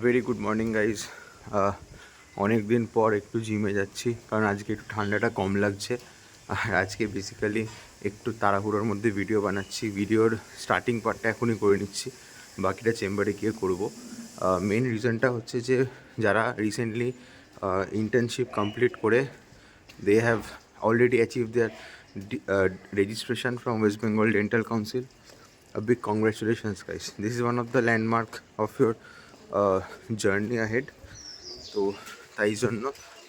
Very good morning guys. অনেক দিন পর একটু জিমে যাচ্ছি কারণ আজকে একটু ঠান্ডাটা কম লাগছে। আর আজকে বেসিক্যালি একটু তাড়াহুড়োর মধ্যে ভিডিও বানাচ্ছি। ভিডিওর স্টার্টিং পার্টটা এখনই করে নিচ্ছি, বাকিটা চেম্বারে গিয়ে করব। মেন রিজনটা হচ্ছে যে যারা রিসেন্টলি ইন্টার্নশিপ কমপ্লিট করে they have already achieve their registration from West Bengal Dental Council. A big congratulations, guys. This is one of the landmark of your journey ahead. তো তাই জন্য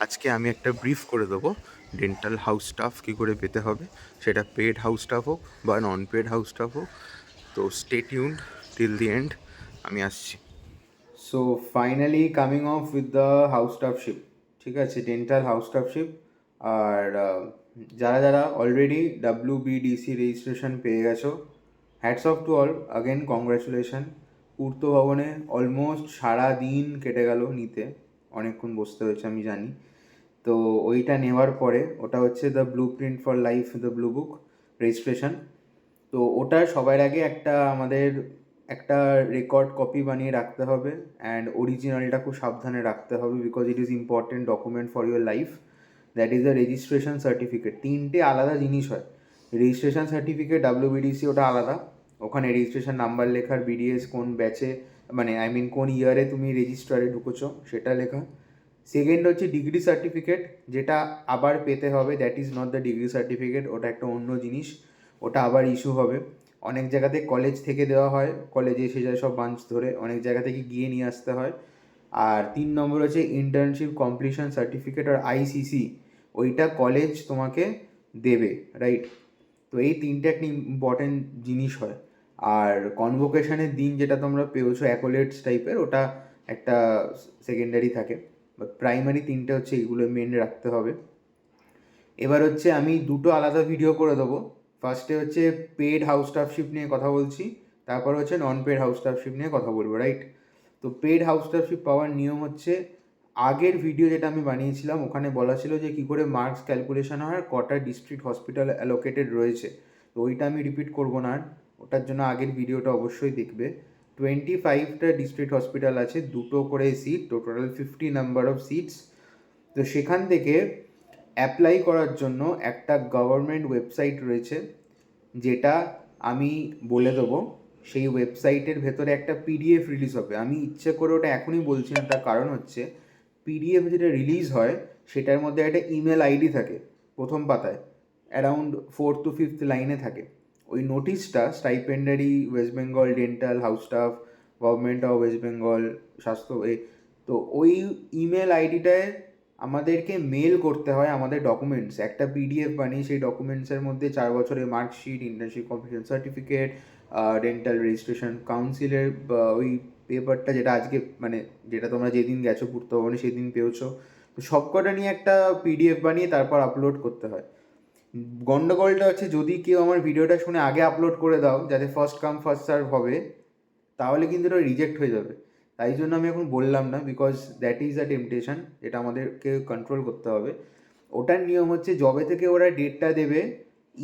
আজকে আমি একটা ব্রিফ করে দেবো ডেন্টাল হাউস স্টাফ কী করে পেতে হবে, সেটা পেড হাউস স্টাফ হোক বা নন পেড হাউস স্টাফ হোক। তো stay tuned till the end, আমি আসছি। So finally coming of with the house staffship, ঠিক আছে, ডেন্টাল হাউস স্টাফশিপ। আর যারা যারা অলরেডি WBDC রেজিস্ট্রেশন পেয়ে গেছো, hats off to all, again congratulation. পূর্ত ভবনে অলমোস্ট সারা দিন কেটে গেল নিতে, অনেকক্ষণ বসতে হয়েছে আমি জানি। তো ওইটা নেওয়ার পরে ওটা হচ্ছে the blue print for life, the blue book registration. তো ওটা সবার আগে আমাদের একটা রেকর্ড কপি বানিয়ে রাখতে হবে, অ্যান্ড অরিজিনালটা খুব সাবধানে রাখতে হবে, because it is important document for your life. That is the registration certificate. তিনটে আলাদা জিনিস হয়। রেজিস্ট্রেশন সার্টিফিকেট WBDC ওটা আলাদা, ওখানে রেজিস্ট্রেশন নাম্বার লেখার, BDS কোন ব্যাচে, মানে আই মিন কোন ইয়ারে তুমি রেজিস্ট্রারে ঢুকেছো সেটা লেখা। সেকেন্ড হচ্ছে ডিগ্রি সার্টিফিকেট, যেটা আবার পেতে হবে। That is not the degree certificate, ওটা একটা অন্য জিনিস, ওটা আবার ইস্যু হবে। অনেক জায়গাতে কলেজ থেকে দেওয়া হয়, কলেজে এসে যায় সব বাঞ্চ ধরে, অনেক জায়গা থেকে গিয়ে নিয়ে আসতে হয়। আর 3 নম্বর হচ্ছে ইন্টার্নশিপ কমপ্লিশন সার্টিফিকেট আর ICC, ওইটা কলেজ তোমাকে দেবে, রাইট? তো এই তিনটে একটা ইম্পর্টেন্ট জিনিস হয়। আর কনভোকেশনের দিন যেটা তোমরা পেয়েছো অ্যাকোলেটস টাইপের, ওটা একটা সেকেন্ডারি থাকে, বাট প্রাইমারি তিনটে হচ্ছে এইগুলো মেন রাখতে হবে। এবার হচ্ছে আমি দুটো আলাদা ভিডিও করে দেবো। ফার্স্টে হচ্ছে পেড হাউস স্টাফশিপ নিয়ে কথা বলছি, তারপর হচ্ছে নন পেড হাউস স্টাফশিপ নিয়ে কথা বলবো, রাইট? তো পেড হাউস স্টাফশিপ পাওয়ার নিয়ম হচ্ছে, আগের ভিডিও যেটা আমি বানিয়েছিলাম ওখানে বলা ছিল যে কী করে মার্কস ক্যালকুলেশন হয় আর কটা ডিস্ট্রিক্ট হসপিটাল অ্যালোকেটেড রয়েছে। তো ওইটা আমি রিপিট করবো না আর, ওটার জন্য আগের ভিডিওটা অবশ্যই দেখবে। 25টা ডিস্ট্রিক্ট হসপিটাল আছে, দুটো করে seat, total 50 number of seats. তো সেখান থেকে অ্যাপ্লাই করার জন্য একটা গভর্নমেন্ট ওয়েবসাইট রয়েছে, যেটা আমি বলে দেবো। সেই ওয়েবসাইটের ভেতরে একটা PDF রিলিজ হবে। আমি ইচ্ছে করে ওটা এখনই বলছি না, তার কারণ হচ্ছে PDF যেটা রিলিজ হয় সেটার মধ্যে একটা ইমেল ID থাকে প্রথম পাতায়, অ্যারাউন্ড 4th to 5th লাইনে থাকে। ওই নোটিশটা stipendiary West Bengal dental house staff, government of West Bengal স্বাস্থ্য, তো ওই ইমেল আইডিটায় আমাদেরকে মেল করতে হয় আমাদের ডকুমেন্টস, একটা PDF বানিয়ে সেই ডকুমেন্টসের মধ্যে 4 বছরের marksheet, internship completion certificate, dental registration কাউন্সিলের ওই পেপারটা, যেটা আজকে মানে যেটা তোমরা যেদিন গেছো পূর্ত ভবনে সেদিন পেয়েছো, তো সবকটা নিয়ে একটা PDF বানিয়ে তারপর আপলোড করতে হয়। গন্ডগোলটা হচ্ছে, যদি কেউ আমার ভিডিওটা শুনে আগে আপলোড করে দাও, যাতে ফার্স্ট কাম ফার্স্ট সার্ভ হবে, তাহলে কিন্তু ওটা রিজেক্ট হয়ে যাবে। তাই জন্য আমি এখন বললাম না, because that is a temptation, এটা আমাদেরকে কন্ট্রোল করতে হবে। ওটার নিয়ম হচ্ছে, যবে থেকে ওরা ডেটটা দেবে,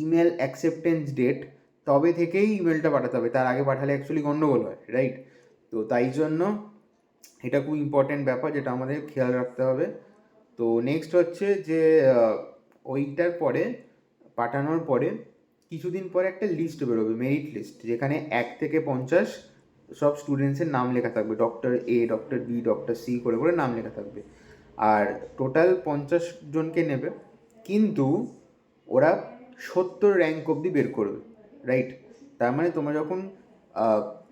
ইমেল অ্যাকসেপ্টেন্স ডেট, তবে থেকেই ইমেলটা পাঠাতে হবে, তার আগে পাঠালে অ্যাকচুয়ালি গন্ডগোল হয়, রাইট? তো তাই জন্য এটা খুব ইম্পর্ট্যান্ট ব্যাপার, যেটা আমাদের খেয়াল রাখতে হবে। তো নেক্সট হচ্ছে যে ওইটার পরে, পাঠানোর পরে কিছুদিন পরে একটা লিস্ট বেরোবে, মেরিট লিস্ট, যেখানে 1 থেকে 50 সব স্টুডেন্টসের নাম লেখা থাকবে, doctor A, doctor B, doctor C করে করে নাম লেখা থাকবে। আর টোটাল 50 জনকে নেবে, কিন্তু ওরা 70 র্যাঙ্ক অবধি বের করবে, রাইট? তার মানে তোমরা যখন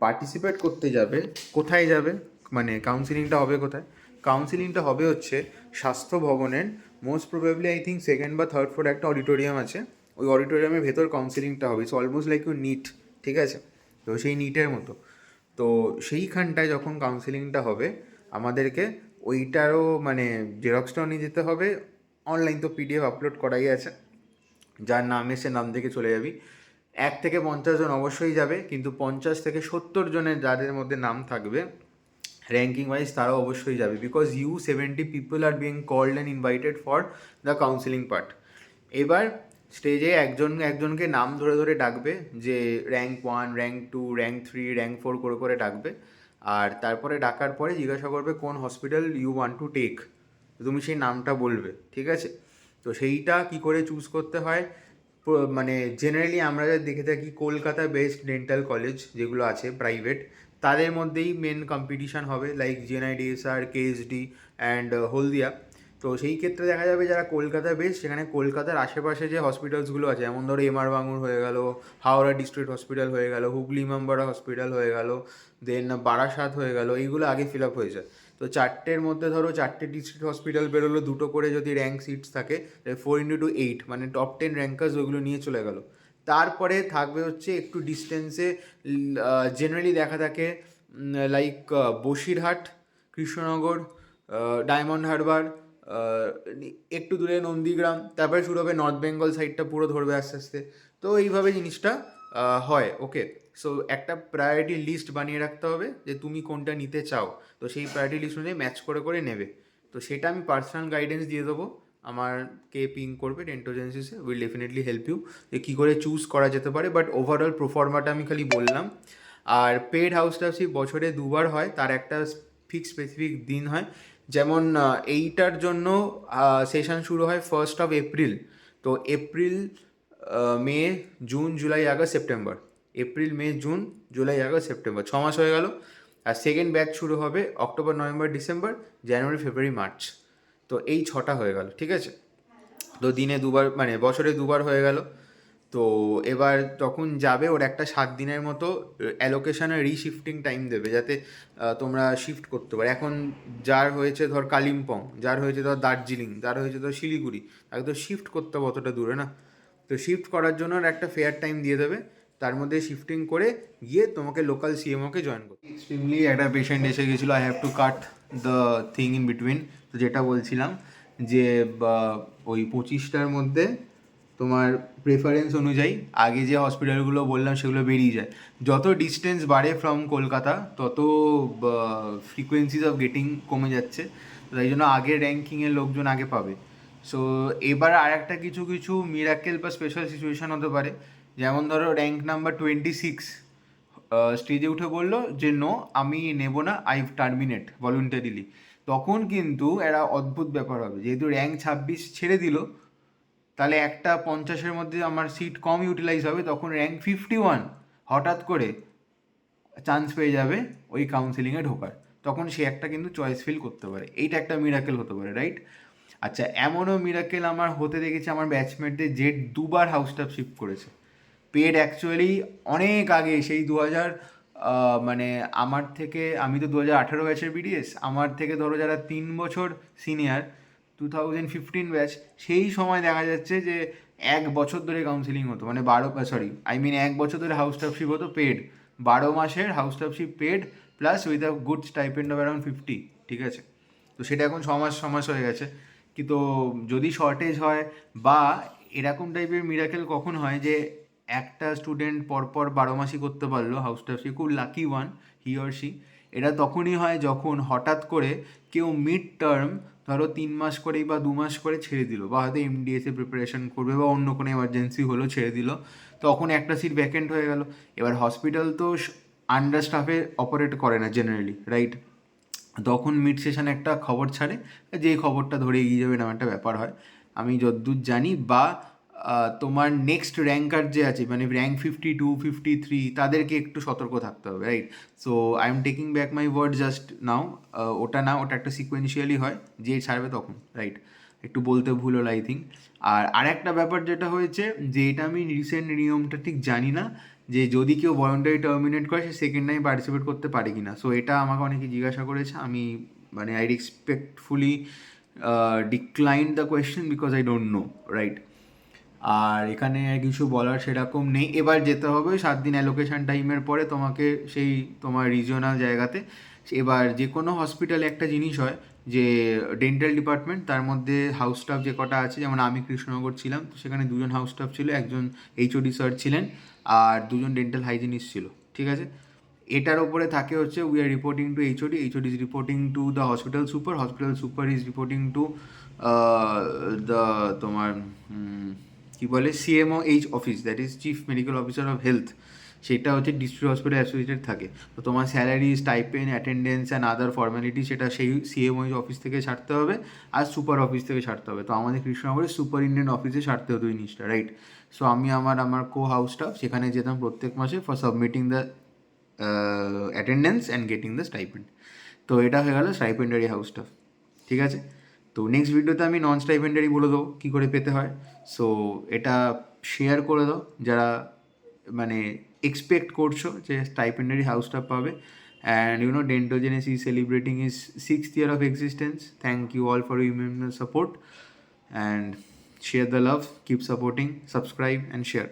পার্টিসিপেট করতে যাবে, কোথায় যাবে, মানে কাউন্সিলিংটা হবে কোথায়? কাউন্সিলিংটা হবে হচ্ছে স্বাস্থ্য ভবনের most probably I think second বা থার্ড ফ্লোরে একটা অডিটোরিয়াম আছে, ওই অডিটোরিয়ামের ভেতর কাউন্সিলিংটা হবে। It's almost like you need, ঠিক আছে? তো সেই নিটের মতো। তো সেইখানটায় যখন কাউন্সিলিংটা হবে, আমাদেরকে ওইটারও মানে জেরক্সটাও নিয়ে যেতে হবে। অনলাইন তো PDF আপলোড করাই আছে, যার নাম এসে নাম দেখে চলে যাবি। 1 থেকে 50 জন অবশ্যই যাবে, কিন্তু 50 থেকে 70 জনের যাদের মধ্যে নাম থাকবে র্যাঙ্কিং ওয়াইজ, তারাও অবশ্যই যাবে, because 70 people are being called and invited for the counselling part. এবার স্টেজে একজন একজনকে নাম ধরে ধরে ডাকবে, যে র্যাঙ্ক 1, র্যাঙ্ক 2, র্যাঙ্ক 3, র্যাঙ্ক 4 করে করে ডাকবে। আর তারপরে ডাকার পরে জিজ্ঞাসা করবে কোন hospital you want to take, তুমি সেই নামটা বলবে, ঠিক আছে? তো সেইটা কি করে চুজ করতে হয়, মানে জেনারেলি আমরা যা দেখে থাকি কলকাতা বেসড ডেন্টাল কলেজ যেগুলো আছে প্রাইভেট, তাদের মধ্যেই মেন কম্পিটিশান হবে, লাইক জিএনআইডিএসআর, কেএসডি অ্যান্ড হলদিয়া। তো সেই ক্ষেত্রে দেখা যাবে যারা কলকাতা বেস, সেখানে কলকাতার আশেপাশে যে হসপিটালসগুলো আছে, যেমন ধরো এমআর বাঙুর হয়ে গেল, হাওড়া ডিস্ট্রিক্ট হসপিটাল হয়ে গেল, হুগলি ইমামবাড়া হসপিটাল হয়ে গেল, দেন বারাসাত হয়ে গেল, এইগুলো আগে ফিল আপ হয়ে যায়। তো চারটের মধ্যে ধরো চারটে ডিস্ট্রিক্ট হসপিটাল বেরোলো, দুটো করে যদি র্যাঙ্ক সিটস থাকে, 4x8 মানে টপ 10 র্যাঙ্কার্স ওইগুলো নিয়ে চলে গেল। তারপরে থাকবে হচ্ছে একটু ডিস্টেন্সে, জেনারেলি দেখা থাকে লাইক বসিরহাট, কৃষ্ণনগর, ডায়মন্ড হারবার, একটু দূরে নন্দীগ্রাম, তারপরে শুরু হবে নর্থ বেঙ্গল সাইডটা পুরো ধরবে আস্তে আস্তে। তো এইভাবে জিনিসটা হয়। ওকে, সো একটা প্রায়োরিটি লিস্ট বানিয়ে রাখতে হবে যে তুমি কোনটা নিতে চাও, তো সেই প্রায়োরিটি লিস্ট অনুযায়ী ম্যাচ করে করে নেবে। তো সেটা আমি পার্সোনাল গাইডেন্স দিয়ে দেবো, আমার কে পিং করবে ডেন্টোজেন্সিসে, উইল ডেফিনেটলি হেল্প ইউ যে কী করে চুজ করা যেতে পারে। বাট ওভারঅল প্রোফর্মাটা আমি খালি বললাম। আর পেড হাউস টাউসই বছরে 2বার হয়, তার একটা ফিক্স স্পেসিফিক দিন হয়। যেমন এইটার জন্য সেশন শুরু হয় 1st of April। তো April, May, June, July, August, September, April, May, June, July, August, September, 6 মাস হয়ে গেল। আর সেকেন্ড ব্যাচ শুরু হবে October, November, December, January, February, March. তো এই 6টা হয়ে গেল, ঠিক আছে? তো দিনে 2বার মানে বছরে 2বার হয়ে গেল। তো এবার যখন যাবে ওর একটা 7 দিনের মতো অ্যালোকেশানে রিশিফটিং টাইম দেবে, যাতে তোমরা শিফট করতে পারো। এখন যার হয়েছে ধর কালিম্পং, যার হয়েছে ধর দার্জিলিং, যার হয়েছে ধর শিলিগুড়ি, তাকে তো শিফট করতে হবে অতটা দূরে না। তো শিফট করার জন্য ওর একটা ফেয়ার টাইম দিয়ে দেবে, তার মধ্যে শিফটিং করে গিয়ে তোমাকে লোকাল সিএমওকে জয়েন করতে। এক্সট্রিমলি একটা পেশেন্ট এসে গেছিলো, I have to cut the thing in between. তো যেটা বলছিলাম যে ওই 25টার মধ্যে তোমার প্রেফারেন্স অনুযায়ী আগে যে হসপিটালগুলো বললাম সেগুলো বেরিয়ে যায়। যত ডিস্টেন্স বাড়ে ফ্রম কলকাতা, তত ফ্রিকোয়েন্সিজ অফ গেটিং কমে যাচ্ছে, তাই জন্য আগের র্যাঙ্কিংয়ের লোকজন আগে পাবে। সো এবার আর একটা কিছু কিছু মিরাকেল বা স্পেশাল সিচুয়েশান হতে পারে, যেমন ধরো র্যাঙ্ক নাম্বার 26 স্টেজে উঠে বললো যে নো, আমি নেব না, আই টার্মিনেট ভলেন্টারিলি। তখন কিন্তু একটা অদ্ভুত ব্যাপার হবে, যেহেতু র্যাঙ্ক 26 ছেড়ে দিল, তাহলে একটা 50-এর মধ্যে আমার সিট কম ইউটিলাইজ হবে, তখন র্যাঙ্ক 51 হঠাৎ করে চান্স পেয়ে যাবে ওই কাউন্সিলিংয়ে ঢোকার। তখন সে একটা কিন্তু চয়েস ফিল করতে পারে, এইটা একটা মিরাকেল হতে পারে, রাইট? আচ্ছা, এমনও মিরাকেল আমার হতে দেখেছি, আমার ব্যাচমেটদের যে 2বার হাউস স্টাফ শিফট করেছে পেড। অ্যাকচুয়ালি অনেক আগে, সেই 2000 মানে আমার থেকে, আমি তো 2018 ব্যাচের বিডিএস, আমার থেকে ধরো যারা 3 বছর সিনিয়র, 2015 ব্যাচ, সেই সময় দেখা যাচ্ছে যে 1 বছর ধরে কাউন্সিলিং হতো, মানে 1 বছর ধরে হাউস স্টাফশিপ হতো পেড, 12 মাসের house staffship paid, plus with a good stipend of around 50, ঠিক আছে? তো সেটা এখন 6 মাস হয়ে গেছে। কিন্তু যদি শর্টেজ হয় বা এরকম টাইপের মিরাকেল কখন হয় যে একটা স্টুডেন্ট পরপর 12 মাসই করতে পারলো হাউস স্টাফশিপ, খুব lucky one he or she. এটা তখনই হয় যখন হঠাৎ করে কেউ মিড টার্ম ধরো 3 মাস করেই বা 2 মাস করে ছেড়ে দিল, বা হয়তো এমডিএসে প্রিপারেশন করবে বা অন্য কোনো এমার্জেন্সি হলো ছেড়ে দিল, তখন একটা সিট ভ্যাকেন্ট হয়ে গেল। এবার হসপিটাল তো আন্ডার স্টাফে অপারেট করে না জেনারেলি, রাইট? তখন মিড সেশনে একটা খবর ছাড়ে, যেই খবরটা ধরে এগিয়ে যাবে এরকম একটা ব্যাপার হয় আমি যতদূর জানি। বা তোমার নেক্সট র্যাঙ্কার যে আছে, মানে র্যাঙ্ক 52, 53, তাদেরকে একটু সতর্ক থাকতে হবে, right? So I am taking back my word just now. ওটা না, ওটা একটা সিকোয়েন্সিয়ালি হয়, যে ছাড়বে তখন, রাইট? একটু বলতে ভুল হলো আই থিঙ্ক। আর আরেকটা ব্যাপার যেটা হয়েছে, যে এটা আমি রিসেন্ট নিয়মটা ঠিক জানি না, যে যদি কেউ ভলেন্টারি টার্মিনেট করে সে সেকেন্ড টাইম পার্টিসিপেট করতে পারে কি না। সো এটা আমাকে অনেকে জিজ্ঞাসা করেছে, আমি মানে I respectfully decline the question because I don't know, right? আর এখানে কিছু বলার সেরকম নেই। এবার যেতে হবে 7 দিন অ্যালোকেশন টাইমের পরে তোমাকে সেই তোমার রিজিওনাল জায়গাতে। এবার যে কোনো হসপিটালে একটা জিনিস হয় যে ডেন্টাল ডিপার্টমেন্ট, তার মধ্যে হাউস স্টাফ যে কটা আছে, যেমন আমি কৃষ্ণনগর ছিলাম, তো সেখানে 2জন হাউস স্টাফ ছিল, একজন এইচওডি স্যার ছিলেন, আর 2জন ডেন্টাল হাইজিনিস্ট ছিল, ঠিক আছে? এটার ওপরে থাকে হচ্ছে we are reporting two HOD, HOD is reporting to the hospital super, hospital super is reporting to the তোমার কী বলে CMO H office, that is chief medical officer of health. সেটা হচ্ছে ডিস্ট্রিক্ট হসপিটাল অ্যাসোসিয়েটেড থাকে। তো তোমার salary, stipend, attendance and other formality সেটা সেই সিএমওই office থেকে ছাড়তে হবে, আর সুপার অফিস থেকে ছাড়তে হবে। তো আমাদের কৃষ্ণনগরের সুপারিনটেন্ডেন্ট অফিসে ছাড়তে হতো এই জিনিসটা, রাইট? সো আমি আমার কো হাউস স্টাফ সেখানে যেতাম প্রত্যেক মাসে for submitting the attendance and getting the stipend. তো এটা হয়ে গেল স্টাইপেন্ডারি হাউস স্টাফ, ঠিক আছে? তো নেক্সট ভিডিওতে আমি নন স্টাইপেন্ডারি বলে দেবো কী করে পেতে হয়। সো এটা শেয়ার করে দাও যারা মানে এক্সপেক্ট করছো যে স্টাইপেন্ডারি হাউস স্টাফ পাবে। And you know Dentogenesis is celebrating is 6th year of existence. Thank you all for your immense support, and share the love, keep supporting, subscribe and share.